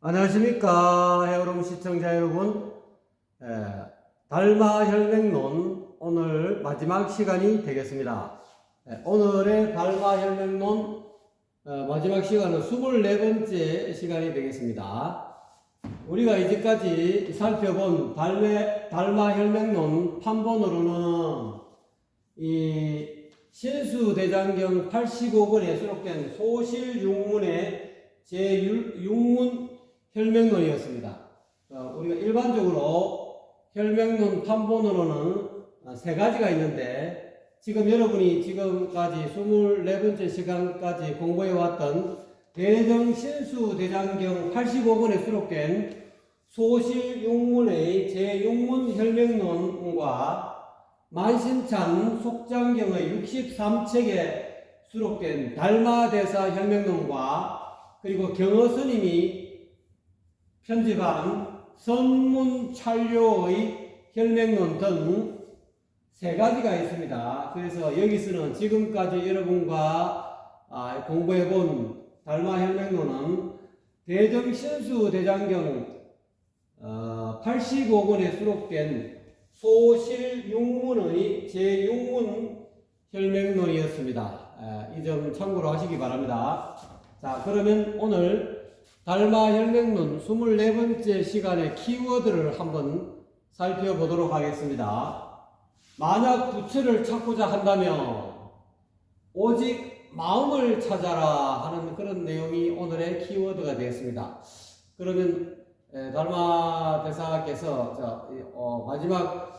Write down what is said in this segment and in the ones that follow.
안녕하십니까 헤어롬 시청자 여러분. 달마혈맹론 오늘 마지막 시간이 되겠습니다. 오늘의 달마혈맹론 마지막 시간은 24번째 시간이 되겠습니다. 우리가 이제까지 살펴본 달마혈맹론 판본으로는 이 신수대장경 85권에 수록된 소실육문의 제6문 혈맹론이었습니다. 우리가 일반적으로 혈맹론 판본으로는 세 가지가 있는데, 지금 여러분이 지금까지 24번째 시간까지 공부해왔던 대정신수대장경 85권에 수록된 소실육문의 제6문 혈맹론과 만신찬 속장경의 63책에 수록된 달마대사 혈맹론과 그리고 경허스님이 편집한 선문찰료의 혈맹론 등 세 가지가 있습니다. 그래서 여기서는 지금까지 여러분과 공부해본 달마혈맹론은 대정신수대장경 85권에 수록된 소실육문의 제6문 혈맹론이었습니다. 이 점 참고로 하시기 바랍니다. 자, 그러면 오늘 달마혈맹론 24번째 시간의 키워드를 한번 살펴보도록 하겠습니다. 만약 부처를 찾고자 한다면 오직 마음을 찾아라 하는 그런 내용이 오늘의 키워드가 되겠습니다. 그러면 달마대사께서 마지막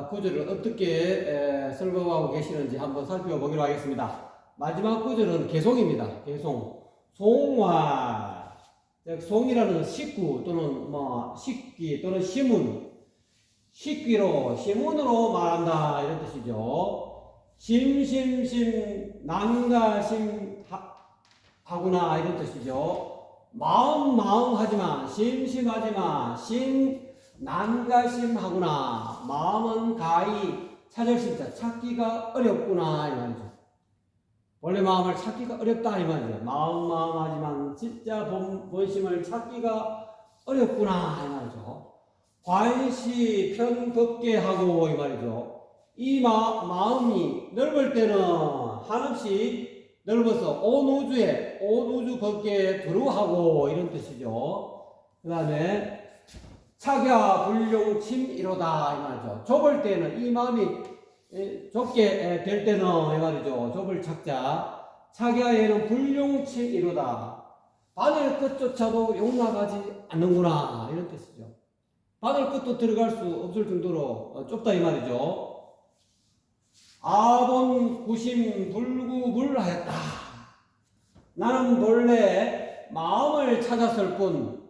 구절을 어떻게 설명하고 계시는지 한번 살펴보기로 하겠습니다. 마지막 구절은 개송입니다. 개송. 송화. 송이라는 식구 또는 식기 또는 시문, 시문으로 말한다 이런 뜻이죠. 심심심 난가심 하구나 이런 뜻이죠. 마음 하지만 심심하지만 난가심하구나. 마음은 가히 찾을 심자 찾기가 어렵구나 이 말이죠. 원래 마음을 찾기가 어렵다 이 말이죠. 마음하지만 진짜 본심을 찾기가 어렵구나 이 말이죠. 관시 편덥게 하고 이 말이죠. 이 마음이 넓을 때는 한없이 넓어서 온 우주 법계에 두루하고 이런 뜻이죠. 그 다음에 착야 불용침이로다 이 말이죠. 좁을 때는 이 마음이 좁게 될 때는 이 말이죠. 좁을 찾자. 착야에는 불용침이로다. 바늘 끝조차도 용납하지 않는구나 이런 뜻이죠. 바늘 끝도 들어갈 수 없을 정도로 좁다 이 말이죠. 아본 구심 불구불하였다. 나는 본래 마음을 찾았을 뿐,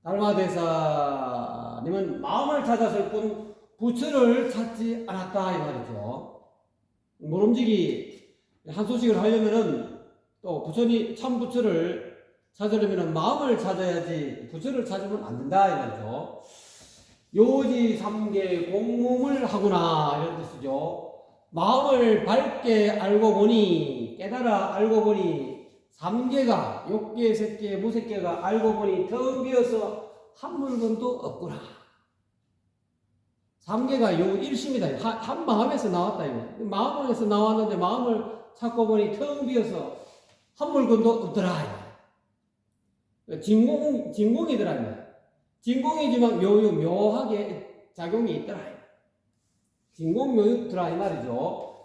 달마대사님은 마음을 찾았을 뿐 부처를 찾지 않았다 이 말이죠. 모름지기 한 소식을 하려면은 또 참 부처를 찾으려면은 마음을 찾아야지 부처를 찾으면 안 된다 이 말이죠. 요지 삼계 공문을 하구나 이런 뜻이죠. 마음을 밝게 알고 보니, 깨달아 알고 보니 삼계가 욕계, 색계, 무색계가 알고 보니 텅 비어서 한 물건도 없구나. 삼계가 요 일심이다. 한 마음에서 나왔다 이거. 마음에서 나왔는데 마음을 찾고 보니 텅 비어서 한 물건도 없더라. 진공이더라. 진공이지만 묘하게 작용이 있더라. 진공묘육더라 이 말이죠.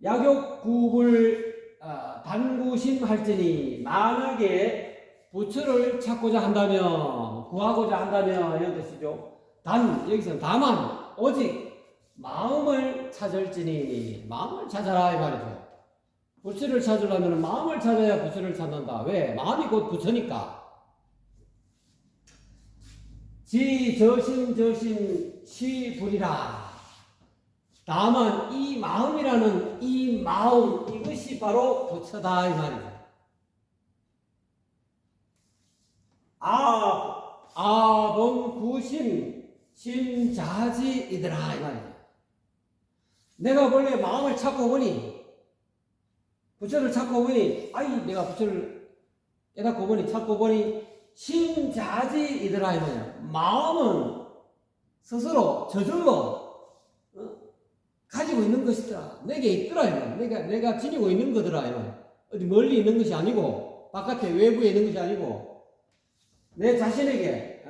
약욕구불 단구심할지니, 만약에 부처를 찾고자 한다면, 구하고자 한다면 이런 뜻이죠. 여기서는 다만 오직 마음을 찾을지니, 마음을 찾아라 이 말이죠. 부처를 찾으려면 마음을 찾아야 부처를 찾는다. 왜? 마음이 곧 부처니까. 저신 시불이라. 다만 이 마음이라는 이 마음, 이것이 바로 부처다 이 말이죠. 아본 구심 심자지이더라 이 말이죠. 내가 원래 마음을 찾고 보니, 부처를 찾고 보니, 내가 부처를 깨닫고 보니, 찾고 보니 심자지이더라 이 말이야. 마음은 스스로 저절로 가지고 있는 것이더라. 내게 있더라 이 말이야. 내가 지니고 있는 거더라 이 말이야. 어디 멀리 있는 것이 아니고 바깥에 외부에 있는 것이 아니고 내 자신에게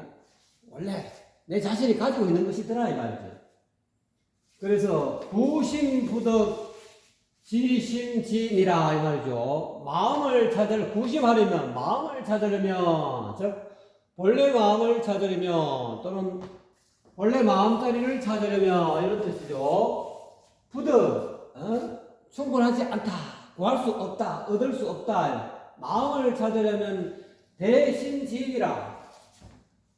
원래 내 자신이 가지고 있는 것이더라 이 말이죠. 그래서 부심부덕 지심진이라 이 말이죠. 마음을 구심하려면 마음을 찾으려면 즉 본래 마음을 찾으려면 또는 본래 마음자리를 찾으려면 이런 뜻이죠. 부덕 충분하지 않다, 구할 수 없다, 얻을 수 없다. 마음을 찾으려면 대심지이라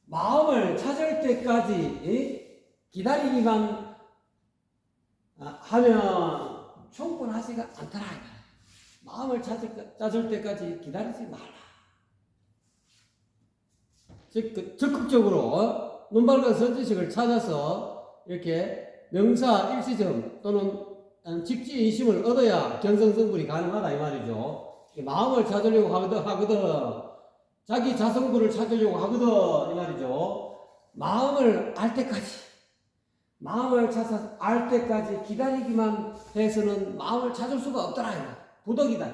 마음을 찾을 때까지 기다리기만 하면 충분하지가 않더라. 마음을 찾을 때까지 기다리지 마라. 즉 적극적으로 눈 밝은 선지식을 찾아서 이렇게 명사 일시점 또는 직지인심을 얻어야 견성성불이 가능하다 이 말이죠. 마음을 찾으려고 하거든 자기 자성불을 찾으려고 하거든 이 말이죠. 마음을 알 때까지 마음을 찾아서 알 때까지 기다리기만 해서는 마음을 찾을 수가 없더라. 부덕이다.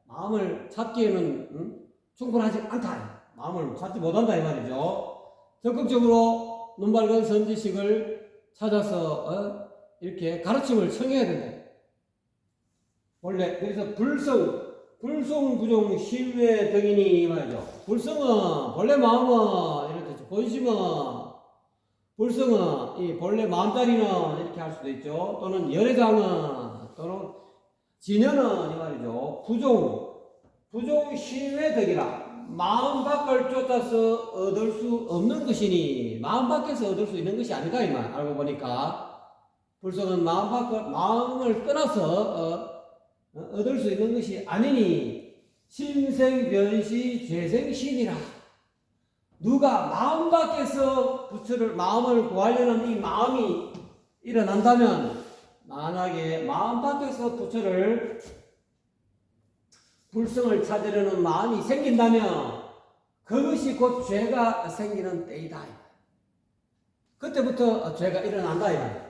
마음을 찾기에는 충분하지 않다. 마음을 찾지 못한다 이 말이죠. 적극적으로 눈 밝은 선지식을 찾아서 이렇게 가르침을 청해야 된다. 원래 그래서 불성부종 신외 등이니 이 말이죠. 불성은 본래 마음은 이런 뜻이죠. 본심은 불성은 이 본래 마음자리는 이렇게 할 수도 있죠. 또는 열애장은 또는 진여는 이 말이죠. 부종 신외덕이라 마음 밖을 쫓아서 얻을 수 없는 것이니 마음 밖에서 얻을 수 있는 것이 아닌가 이 말. 알고 보니까 불성은 마음을 떠나서 얻을 수 있는 것이 아니니 심생변시 죄생신이라. 누가 마음 밖에서 마음을 구하려는 이 마음이 일어난다면 만약에 마음 밖에서 불성을 찾으려는 마음이 생긴다면 그것이 곧 죄가 생기는 때이다. 그때부터 죄가 일어난다 이 말이야.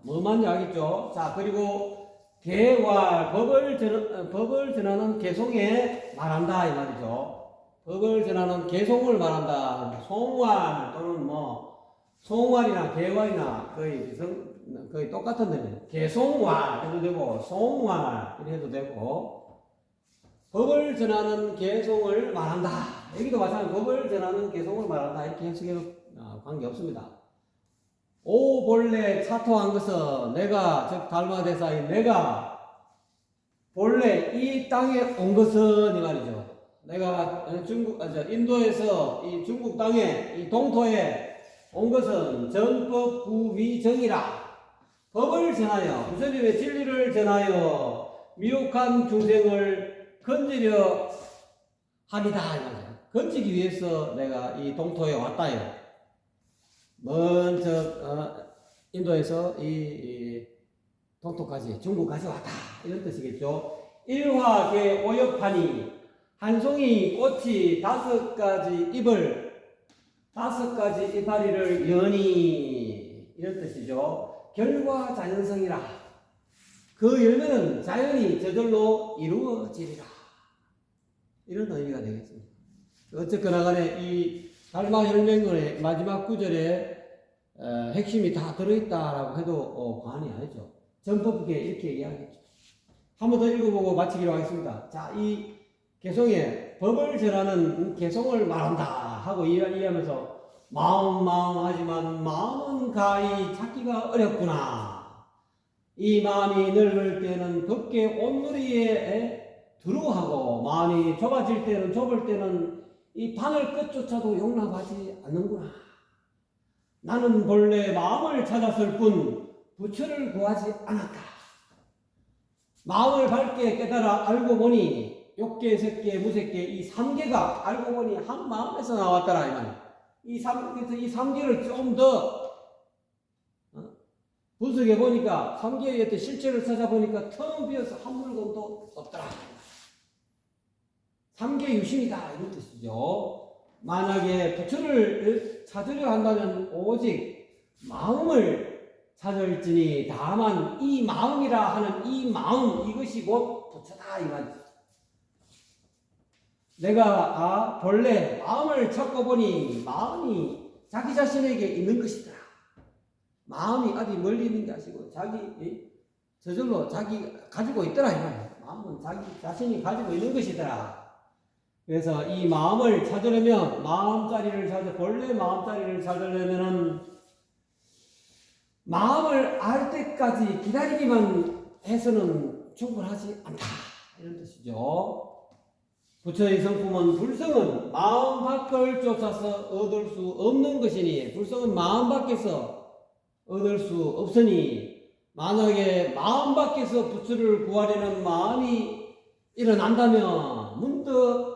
뭐만 알겠죠? 자, 그리고 개와 법을 전하는 개송에 말한다 이 말이죠. 법을 전하는 개송을 말한다. 송활 또는 송활이나 개활이나 거의 똑같은 데는 개송활 해도 되고 송활 해도 되고 법을 전하는 개송을 말한다. 여기도 마찬가지로 법을 전하는 개송을 말한다. 이렇게 해석해도 관계없습니다. 오 본래 차토한 것은 내가 즉 달마대사인 내가 본래 이 땅에 온 것은 이 말이죠. 내가 인도에서 이 중국 땅에 이 동토에 온 것은 전법 구미정이라 법을 전하여 부처님의 진리를 전하여 미혹한 중생을 건지려 합니다. 건지기 위해서 내가 이 동토에 왔다요. 먼저 인도에서 이 동토까지 중국까지 왔다 이런 뜻이겠죠. 일화계 오엽하니 한 송이 꽃이 5가지 이파리를 여니 이런 뜻이죠. 결과 자연성이라 그 열매는 자연이 저절로 이루어지리라 이런 의미가 되겠습니다. 어쨌거나 간에 이 달마혈맹론의 마지막 구절에 핵심이 다 들어있다라고 해도 과언이 아니죠. 전법계 이렇게 이야기했죠. 한 번 더 읽어보고 마치기로 하겠습니다. 자, 이 개송에 법을 전하는 개송을 말한다 하고 이해하면서 마음하지만 마음은 가히 찾기가 어렵구나. 이 마음이 넓을 때는 법계 온누리에 두루하고 마음이 좁을 때는 이 바늘 끝조차도 용납하지 않는구나. 나는 본래 마음을 찾았을 뿐 부처를 구하지 않았다. 마음을 밝게 깨달아 알고 보니 욕계, 색계, 무색계 이 3계가 알고 보니 한 마음에서 나왔더라 이 말이야. 이 3계를 좀 더 분석해 보니까 3계의 어떤 실체를 찾아보니까 텅 비어서 한 물건도 없더라. 3계 부처의 유심이다 이런 뜻이죠. 만약에 부처를 찾으려 한다면 오직 마음을 찾을지니 다만 이 마음이라 하는 이 마음 이것이 곧 부처다 이 말이죠. 내가 본래 마음을 찾고 보니 마음이 자기 자신에게 있는 것이더라. 마음이 어디 멀리 있는 게 아니고 자기 저절로 자기 가지고 있더라 이 말이에요. 마음은 자기 자신이 가지고 있는 것이더라. 그래서 이 마음을 찾으려면 본래 마음자리를 찾으려면은 마음을 알 때까지 기다리기만 해서는 충분하지 않다 이런 뜻이죠. 부처의 성품은 불성은 마음 밖을 쫓아서 얻을 수 없는 것이니 불성은 마음 밖에서 얻을 수 없으니 만약에 마음 밖에서 부처를 구하려는 마음이 일어난다면 문득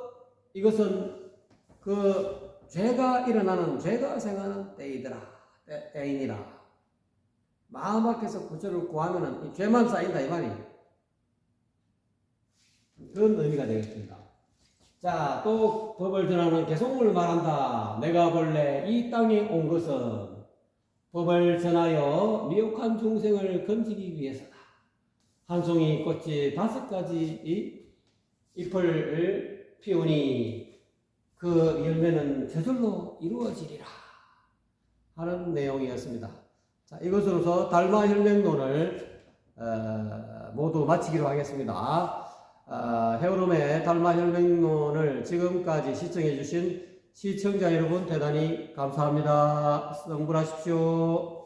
이것은 그 죄가 생하는 때이니라. 마음 밖에서 부처를 구하면은 죄만 쌓인다 이 말이에요. 그런 의미가 되겠습니다. 자, 또 법을 전하는 개송을 말한다. 내가 본래 이 땅에 온 것은 법을 전하여 미혹한 중생을 건지기 위해서다. 한 송이 꽃이 5가지 잎을 피우니 그 열매는 저절로 이루어지리라 하는 내용이었습니다. 자, 이것으로서 달마혈맹론을 모두 마치기로 하겠습니다. 헤어롬의 달마혈맹론을 지금까지 시청해 주신 시청자 여러분 대단히 감사합니다. 성불하십시오.